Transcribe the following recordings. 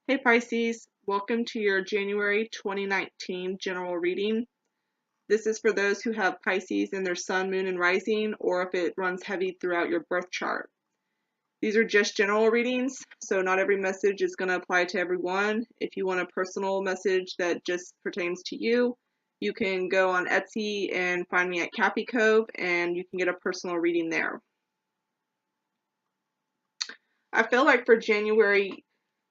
Hey Pisces, welcome to your January 2019 general reading. This is for those who have Pisces in their sun, moon, and rising, or if it runs heavy throughout your birth chart. These are just general readings, so not every message is going to apply to everyone. If you want a personal message that just pertains to you, you can go on Etsy and find me at Cappy Cove, and you can get a personal reading there. I feel like for January,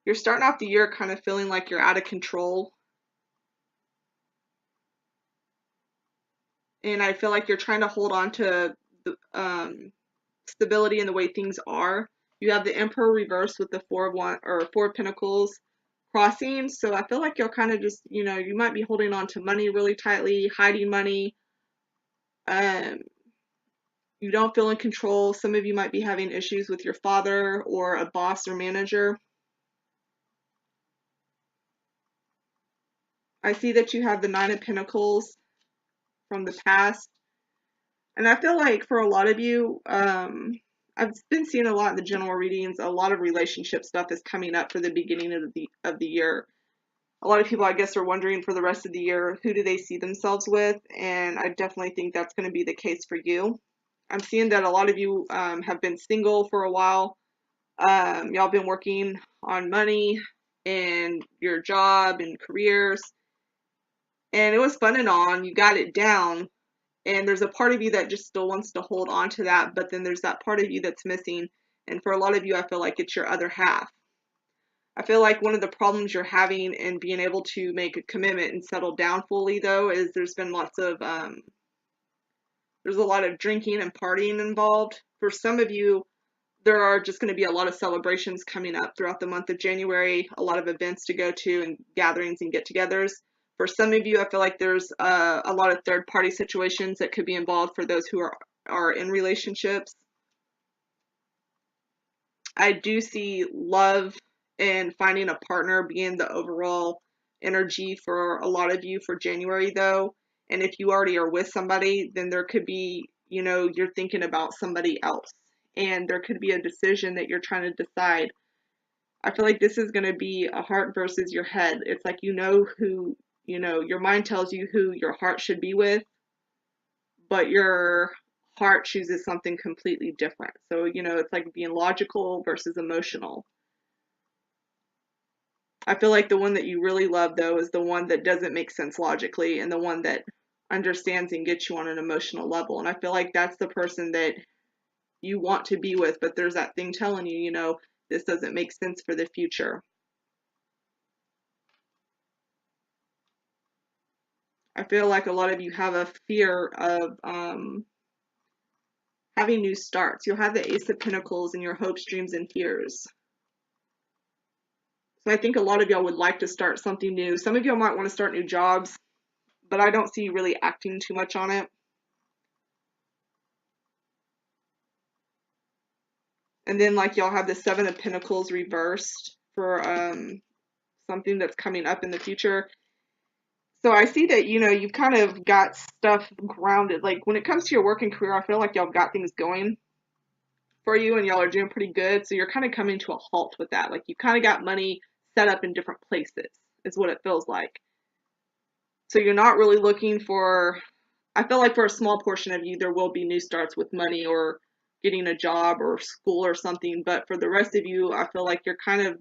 you're starting off the year kind of feeling like you're out of control. And I feel like you're trying to hold on to the stability in the way things are. You have the Emperor reversed with the Four of Pentacles crossing. So I feel like you'll kind of just, you might be holding on to money really tightly, hiding money. Um, you don't feel in control. Some of you might be having issues with your father or a boss or manager. I see that you have the Nine of Pentacles from the past. And I feel like for a lot of you, I've been seeing a lot in the general readings. A lot of relationship stuff is coming up for the beginning of the year. A lot of people, I guess, are wondering for the rest of the year, who do they see themselves with? And I definitely think that's going to be the case for you. I'm seeing that a lot of you have been single for a while. Y'all been working on money and your job and careers. And it was fun and on. You got it down. And there's a part of you that just still wants to hold on to that, but then there's that part of you that's missing. And for a lot of you, I feel like it's your other half. I feel like one of the problems you're having in being able to make a commitment and settle down fully, though, is there's been there's a lot of drinking and partying involved. For some of you, there are just going to be a lot of celebrations coming up throughout the month of January, a lot of events to go to and gatherings and get-togethers. For some of you, I feel like there's a lot of third-party situations that could be involved for those who are in relationships. I do see love and finding a partner being the overall energy for a lot of you for January, though. And if you already are with somebody, then there could be, you're thinking about somebody else. And there could be a decision that you're trying to decide. I feel like this is going to be a heart versus your head. It's like who, your mind tells you who your heart should be with, but your heart chooses something completely different. So, it's like being logical versus emotional. I feel like the one that you really love, though, is the one that doesn't make sense logically and the one that understands and gets you on an emotional level. And I feel like that's the person that you want to be with, but there's that thing telling you, this doesn't make sense for the future. I feel like a lot of you have a fear of having new starts. You'll have the Ace of Pentacles in your hopes, dreams, and fears. So I think a lot of y'all would like to start something new. Some of y'all might want to start new jobs, but I don't see you really acting too much on it. And then like y'all have the Seven of Pentacles reversed for something that's coming up in the future. So I see that, you've kind of got stuff grounded. Like when it comes to your working career, I feel like y'all got things going for you and y'all are doing pretty good. So you're kind of coming to a halt with that. Like you kind of got money set up in different places is what it feels like. So you're not really looking for, I feel like for a small portion of you, there will be new starts with money or getting a job or school or something. But for the rest of you, I feel like you're kind of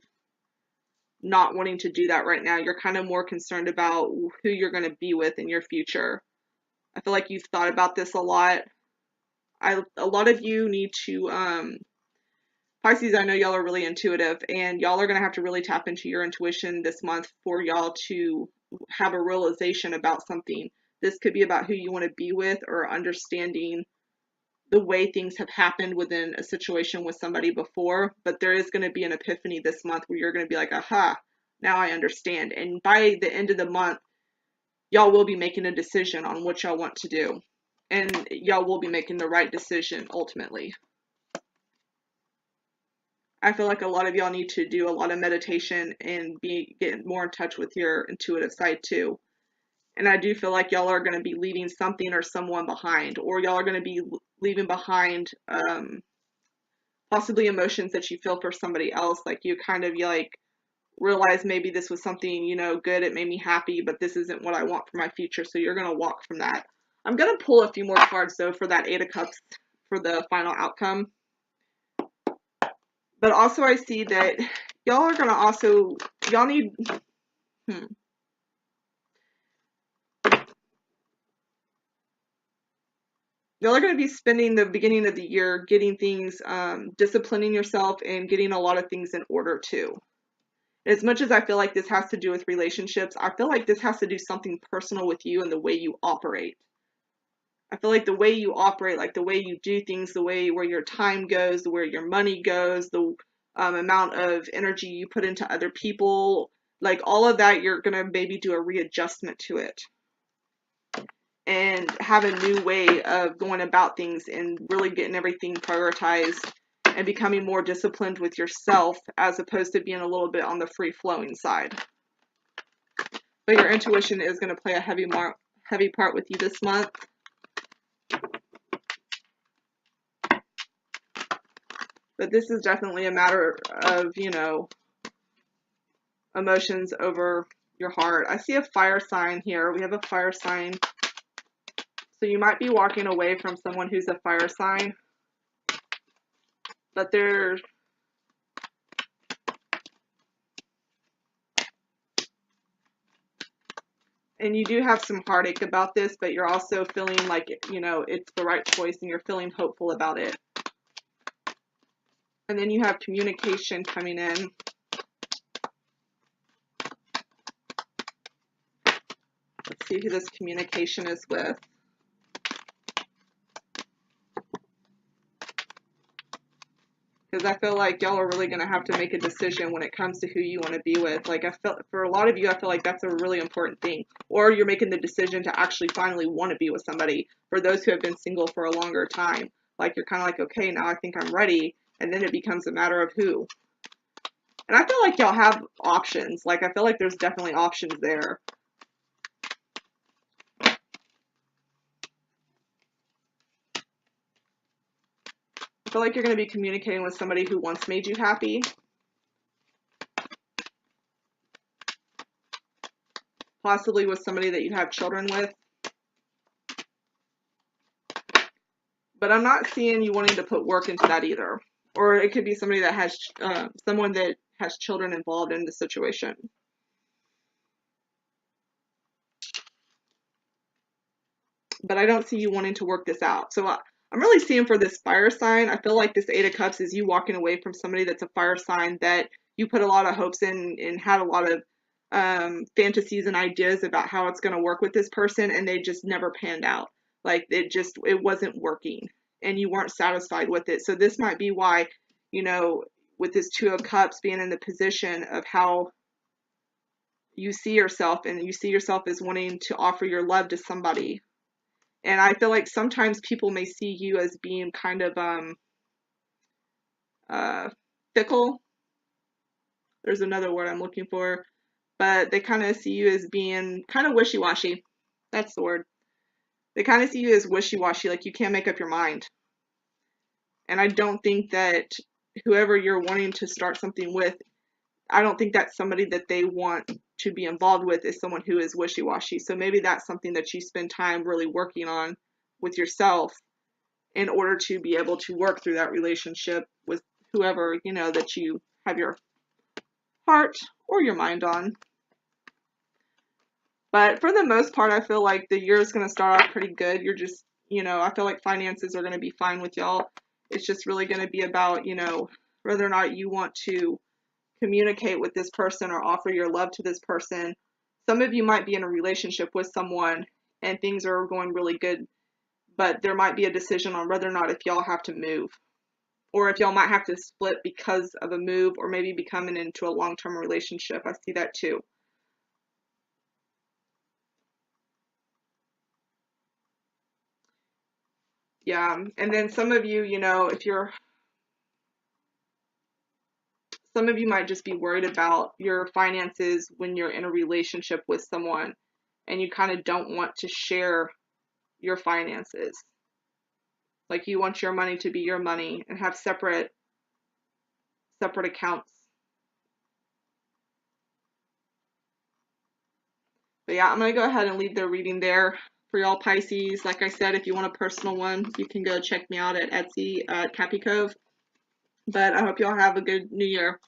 not wanting to do that right now. You're kind of more concerned about who you're going to be with in your future. I feel like you've thought about this a lot. A lot of you need to, Pisces, I know y'all are really intuitive and y'all are going to have to really tap into your intuition this month for y'all to have a realization about something. This could be about who you want to be with or understanding the way things have happened within a situation with somebody before, but there is going to be an epiphany this month where you're going to be like, aha, now I understand. And by the end of the month, y'all will be making a decision on what y'all want to do. And y'all will be making the right decision ultimately. I feel like a lot of y'all need to do a lot of meditation and get more in touch with your intuitive side too. And I do feel like y'all are going to be leaving something or someone behind, or y'all are going to be leaving behind possibly emotions that you feel for somebody else. Like you're like realize maybe this was something, you know, good. It made me happy, but this isn't what I want for my future. So you're going to walk from that. I'm going to pull a few more cards, though, for that Eight of Cups for the final outcome. But also I see that y'all are going to also, y'all need, y'all are going to be spending the beginning of the year getting things, disciplining yourself and getting a lot of things in order too. As much as I feel like this has to do with relationships, I feel like this has to do something personal with you and the way you operate. I feel like the way you operate, like the way you do things, the way where your time goes, where your money goes, the amount of energy you put into other people, like all of that, you're going to maybe do a readjustment to it and have a new way of going about things and really getting everything prioritized and becoming more disciplined with yourself as opposed to being a little bit on the free-flowing side. But your intuition is going to play a heavy part with you this month. But this is definitely a matter of, you know, emotions over your heart. I see a fire sign here. We have a fire sign. So you might be walking away from someone who's a fire sign. But they're... And you do have some heartache about this, but you're also feeling like, you know, it's the right choice and you're feeling hopeful about it. And then you have communication coming in. Let's see who this communication is with. Because I feel like y'all are really going to have to make a decision when it comes to who you want to be with. Like, I feel, for a lot of you, I feel like that's a really important thing. Or you're making the decision to actually finally want to be with somebody. For those who have been single for a longer time, like, you're kind of like, okay, now I think I'm ready. And then it becomes a matter of who. And I feel like y'all have options. Like, I feel like there's definitely options there. I feel like you're going to be communicating with somebody who once made you happy. Possibly with somebody that you have children with. But I'm not seeing you wanting to put work into that either. Or it could be somebody that has, someone that has children involved in the situation. But I don't see you wanting to work this out. So I'm really seeing for this fire sign, I feel like this Eight of Cups is you walking away from somebody that's a fire sign that you put a lot of hopes in and had a lot of fantasies and ideas about how it's going to work with this person, and they just never panned out. Like, it wasn't working and you weren't satisfied with it. So this might be why, you know, with this Two of Cups being in the position of how you see yourself, and you see yourself as wanting to offer your love to somebody. And I feel like sometimes people may see you as being kind of fickle. There's another word I'm looking for. But they kind of see you as being kind of wishy-washy. That's the word. They kind of see you as wishy-washy, like you can't make up your mind. And I don't think that whoever you're wanting to start something with, I don't think that's somebody that they want to be involved with is someone who is wishy-washy. So maybe that's something that you spend time really working on with yourself in order to be able to work through that relationship with whoever, you know, that you have your heart or your mind on. But for the most part, I feel like the year is going to start off pretty good. You're just, you know, I feel like finances are going to be fine with y'all. It's just really going to be about, you know, whether or not you want to communicate with this person or offer your love to this person. Some of you might be in a relationship with someone and things are going really good, but there might be a decision on whether or not if y'all have to move, or if y'all might have to split because of a move, or maybe becoming into a long-term relationship. I see that too. Yeah, and then some of you, you know, some of you might just be worried about your finances when you're in a relationship with someone and you kind of don't want to share your finances. Like, you want your money to be your money and have separate accounts. But yeah, I'm going to go ahead and leave the reading there for y'all Pisces. Like I said, if you want a personal one, you can go check me out at Etsy at Cappy Cove. But I hope y'all have a good new year.